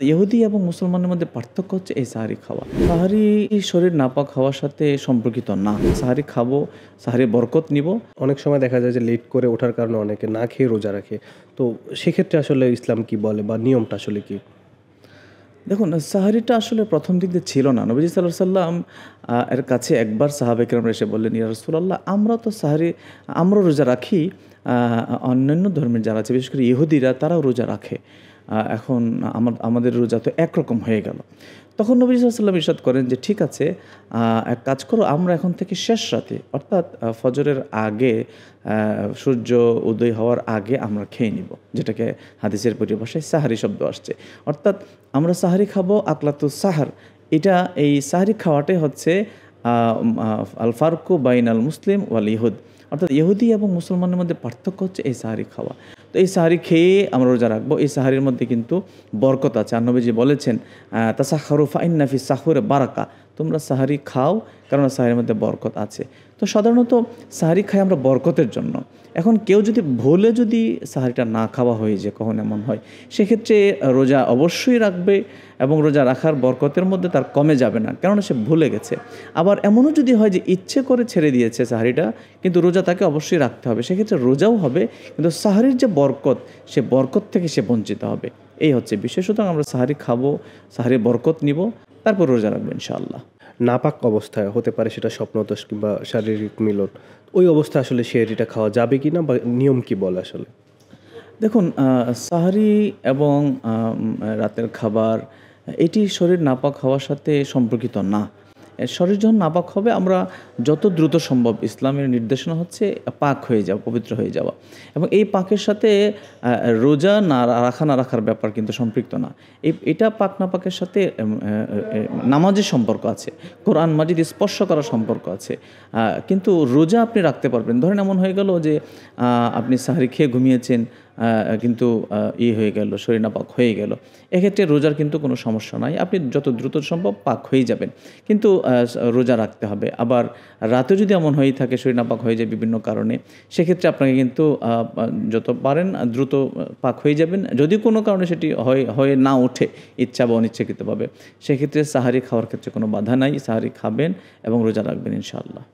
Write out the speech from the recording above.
ইহুদি এবং মুসলমানের মধ্যে পার্থক্য হচ্ছে এই সাহারি খাওয়া। সাহারি শরীর নাপাক হওয়ার সাথে সম্পর্কিত না। সাহারি খাবো, সাহারির বরকত নিব। অনেক সময় দেখা যায় যে লেট করে ওঠার কারণে অনেকে না খেয়ে রোজা রাখে। তো সেক্ষেত্রে আসলে ইসলাম কি বলে বা নিয়মটা আসলে কি? দেখুন, সাহারিটা আসলে প্রথম দিক দিয়ে ছিল না। নবীজি সাল্লাল্লাহু আলাইহি সাল্লাম এর কাছে একবার সাহাবায়ে কেরামরা এসে বললেন, ইয়া রাসূলুল্লাহ, আমরা তো সাহারি আমরা রোজা রাখি। অন্যান্য ধর্মের যারা আছে, বিশেষ করে ইহুদিরা, তারাও রোজা রাখে। এখন আমাদের রোজা তো একরকম হয়ে গেল। তখন নবী সাল্লাল্লাহু আলাইহি ওয়াসাল্লাম ইরশাদ করেন যে, ঠিক আছে, এক কাজ করো, আমরা এখন থেকে শেষ রাতে, অর্থাৎ ফজরের আগে, সূর্য উদয় হওয়ার আগে আমরা খেয়ে নিব, যেটাকে হাদিসের পরিভাষায় সাহারি শব্দ আসছে। অর্থাৎ আমরা সাহারি খাবো, আকলাতুস সাহার। এই সাহারি খাওয়াটাই হচ্ছে আল ফারকু বাইনাল মুসলিম ওয়াল ইহুদ। অর্থাৎ ইহুদি এবং মুসলমানের মধ্যে পার্থক্য হচ্ছে এই সাহারি খাওয়া। তো এই সাহারি খেয়ে আমরা রোজা রাখবো। এই সাহারির মধ্যে কিন্তু বরকত আছে। আর নবীজি বলেছেন, তাসাহহারু ফাইন্না ফিস সাহুরে বারাকা, তোমরা সাহারি খাও, কারণ সাহারির মধ্যে বরকত আছে। তো সাধারণত সাহারি খাই আমরা বরকতের জন্য। এখন কেউ যদি ভুলে সাহারিটা না খাওয়া হয়ে যায়, কখন এমন হয়, সেক্ষেত্রে রোজা অবশ্যই রাখবে এবং রোজা রাখার বরকতের মধ্যে তার কমে যাবে না, কেননা সে ভুলে গেছে। আবার এমনও যদি হয় যে ইচ্ছে করে ছেড়ে দিয়েছে সাহারিটা, কিন্তু রোজা তাকে অবশ্যই রাখতে হবে, সেক্ষেত্রে রোজাও হবে, কিন্তু সাহারির যে বরকত, সে বরকত থেকে সে বঞ্চিত হবে। এই হচ্ছে বিষয়। সুতরাং আমরা সাহারি খাবো, সাহারির বরকত নিব, তারপর রোজা রাখবো ইনশাআল্লাহ। নাপাক অবস্থায় হতে পারে সেটা স্বপ্নদোষ কিংবা শারীরিক মিলন। ওই অবস্থায় আসলে সেহরিটা খাওয়া যাবে কিনা বা নিয়ম কি বলে আসলে? দেখুন, সাহারি এবং রাতের খাবার, এটি শরীর নাপাক হওয়ার সাথে সম্পর্কিত না। শরীর যখন নাপাক হবে, আমরা যত দ্রুত সম্ভব, ইসলামের নির্দেশনা হচ্ছে পাক হয়ে যাওয়া, পবিত্র হয়ে যাওয়া। এবং এই পাকের সাথে রোজা না রাখা না রাখার ব্যাপার কিন্তু সম্পৃক্ত না। এটা পাক না পাকের সাথে নামাজের সম্পর্ক আছে, কোরআন মাজিদ স্পর্শ করার সম্পর্ক আছে। কিন্তু রোজা আপনি রাখতে পারবেন। ধরেন এমন হয়ে গেল যে আপনি সাহারি খেয়ে ঘুমিয়েছেন, কিন্তু হয়ে গেল, শরীর নাপাক হয়ে গেল, এক্ষেত্রে রোজার কিন্তু কোনো সমস্যা নাই। আপনি যত দ্রুত সম্ভব পাক হয়ে যাবেন, কিন্তু রোজা রাখতে হবে। আবার রাতে যদি এমন হয়েই থাকে, শরীর নাপাক হয়ে যায় বিভিন্ন কারণে, সেক্ষেত্রে আপনাকে কিন্তু যত পারেন দ্রুত পাক হয়ে যাবেন। যদি কোনো কারণে সেটি হয়ে না ওঠে, ইচ্ছা বা অনিচ্ছাকৃতভাবে, সেক্ষেত্রে সাহারি খাওয়ার ক্ষেত্রে কোনো বাধা নাই। সাহারি খাবেন এবং রোজা রাখবেন ইনশাআল্লাহ।